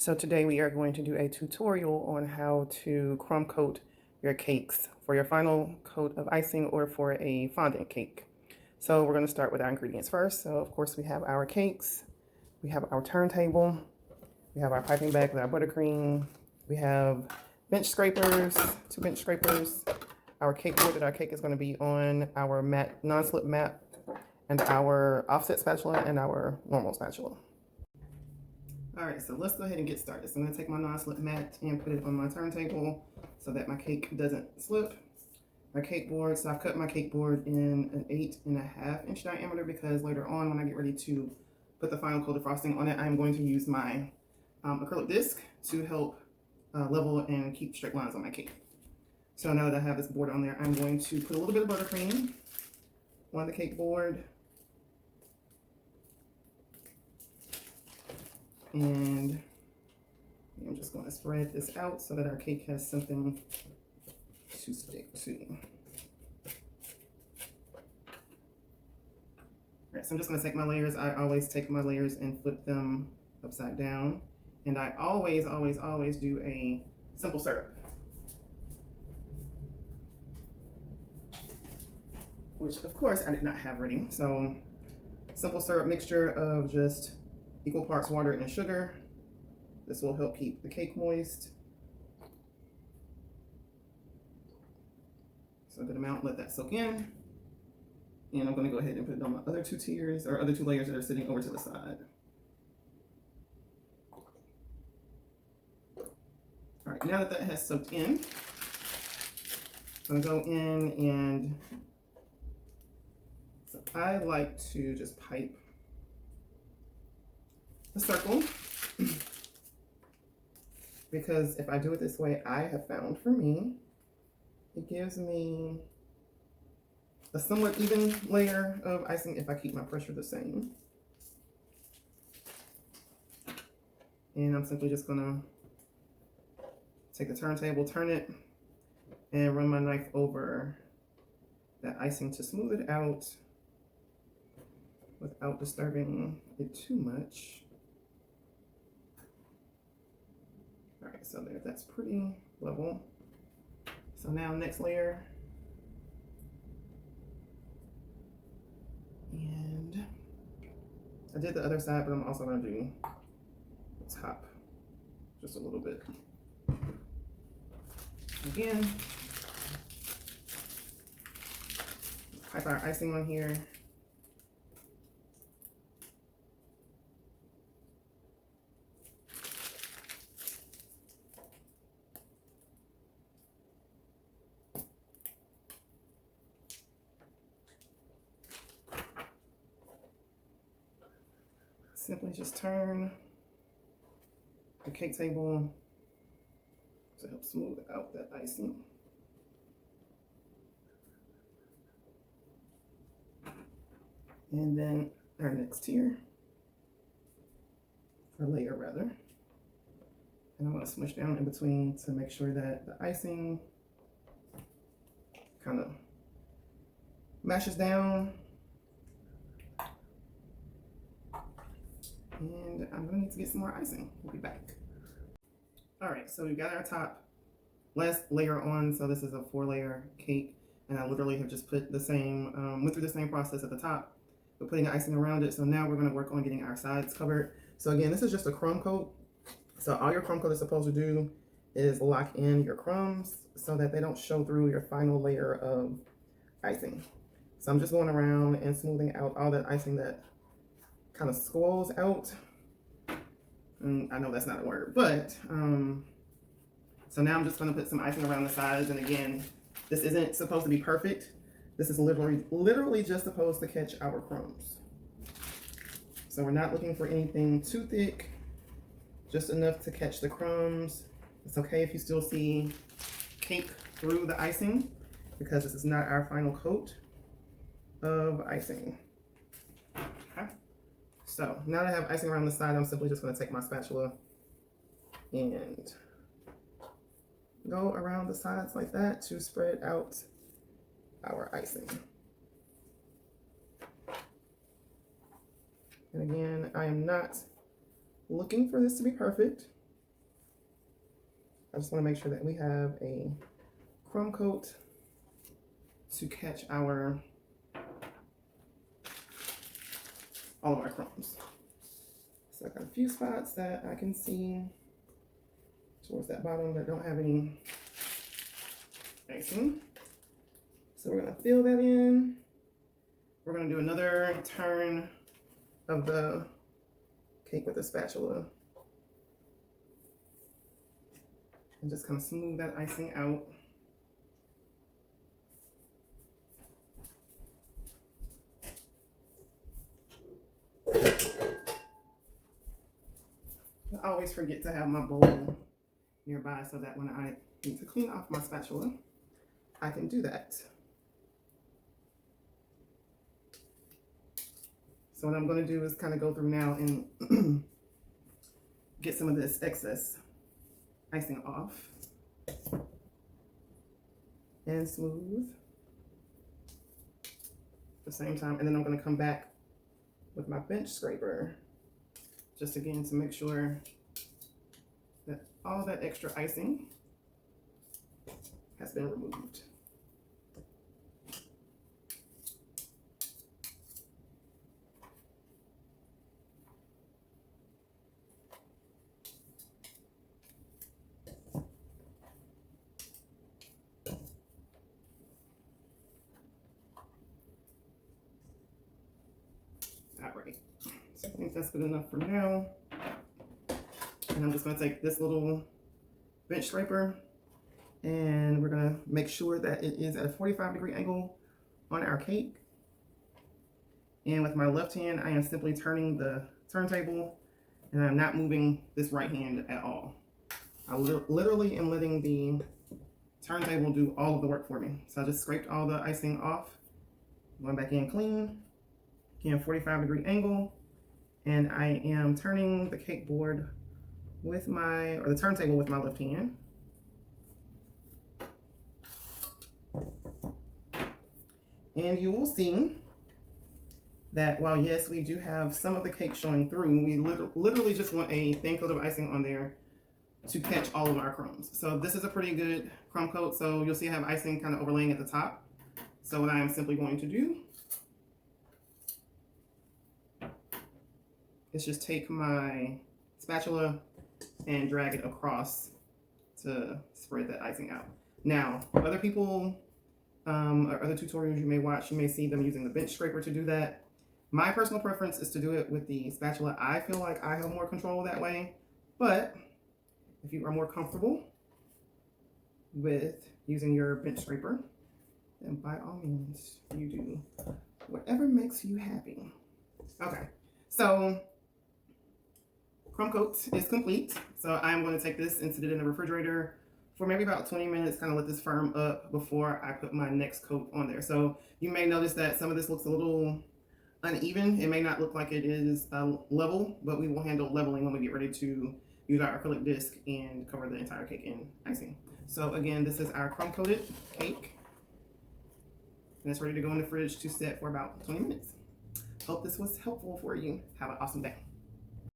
So today we are going to do a tutorial on how to crumb coat your cakes for your final coat of icing or for a fondant cake. So we're going to start with our ingredients first. So of course we have our cakes, we have our turntable, we have our piping bag with our buttercream, we have bench scrapers, 2 bench scrapers, our cake board that our cake is going to be on, our mat, non-slip mat, and our offset spatula and our normal spatula. All right, so let's go ahead and get started. So I'm gonna take my non-slip mat and put it on my turntable so that my cake doesn't slip. My cake board, so I've cut my cake board in an 8.5 inch diameter because later on when I get ready to put the final coat of frosting on it, I'm going to use my acrylic disc to help level and keep straight lines on my cake. So now that I have this board on there, I'm going to put a little bit of buttercream on the cake board. And I'm just going to spread this out so that our cake has something to stick to. All right, so I'm just going to take my layers. I always take my layers and flip them upside down. And I always do a simple syrup, which of course I did not have ready. So simple syrup mixture of just equal parts water and sugar. This will help keep the cake moist. So a good amount, let that soak in. And I'm gonna go ahead and put it on my other 2 tiers or other 2 layers that are sitting over to the side. All right, now that that has soaked in, I'm gonna go in and, so I like to just pipe a circle because if I do it this way, I have found for me, it gives me a somewhat even layer of icing if I keep my pressure the same. And I'm simply just gonna take the turntable, turn it, and run my knife over that icing to smooth it out without disturbing it too much. All right, so there, that's pretty level. So now next layer. And I did the other side, but I'm also gonna do the top just a little bit. Again, pipe our icing on here. Simply just turn the cake table to help smooth out that icing. And then our next tier, or layer rather. And I'm gonna smush down in between to make sure that the icing kind of mashes down. And I'm gonna need to get some more icing. We'll be back. All right, so we've got our top last layer on. So this is a 4-layer cake, and I literally have just put the same, went through the same process at the top, but putting icing around it. So now we're gonna work on getting our sides covered. So again, this is just a crumb coat. So all your crumb coat is supposed to do is lock in your crumbs so that they don't show through your final layer of icing. So I'm just going around and smoothing out all that icing that kind of squirrels out. And I know that's not a word, but so now I'm just going to put some icing around the sides. And again, this isn't supposed to be perfect. This is literally just supposed to catch our crumbs. So we're not looking for anything too thick, just enough to catch the crumbs. It's okay if you still see cake through the icing because this is not our final coat of icing. So now that I have icing around the side, I'm simply just going to take my spatula and go around the sides like that to spread out our icing. And again, I am not looking for this to be perfect. I just want to make sure that we have a crumb coat to catch all of our crumbs. So I got a few spots that I can see towards that bottom that don't have any icing. So we're gonna fill that in. We're gonna do another turn of the cake with a spatula and just kind of smooth that icing out. I always forget to have my bowl nearby so that when I need to clean off my spatula, I can do that. So what I'm going to do is kind of go through now and get some of this excess icing off and smooth at the same time. And then I'm going to come back with my bench scraper just again to make sure that all that extra icing has been removed. All right, so I think that's good enough for now. And I'm just gonna take this little bench scraper and we're gonna make sure that it is at a 45-degree angle on our cake. And with my left hand, I am simply turning the turntable and I'm not moving this right hand at all. I literally am letting the turntable do all of the work for me. So I just scraped all the icing off, going back in clean. Again, 45-degree angle, and I am turning the cake board with the turntable with my left hand. And you will see that while yes, we do have some of the cake showing through, we literally just want a thin coat of icing on there to catch all of our crumbs. So this is a pretty good crumb coat, so you'll see I have icing kind of overlaying at the top. So what I am simply going to do is just take my spatula and drag it across to spread that icing out. Now, other people or other tutorials you may watch, you may see them using the bench scraper to do that. My personal preference is to do it with the spatula. I feel like I have more control that way, but if you are more comfortable with using your bench scraper, then by all means, you do whatever makes you happy. Okay, so crumb coat is complete. So I'm going to take this and sit it in the refrigerator for maybe about 20 minutes, kind of let this firm up before I put my next coat on there. So you may notice that some of this looks a little uneven. It may not look like it is level, but we will handle leveling when we get ready to use our acrylic disc and cover the entire cake in icing. So again, this is our crumb coated cake. And it's ready to go in the fridge to set for about 20 minutes. Hope this was helpful for you. Have an awesome day.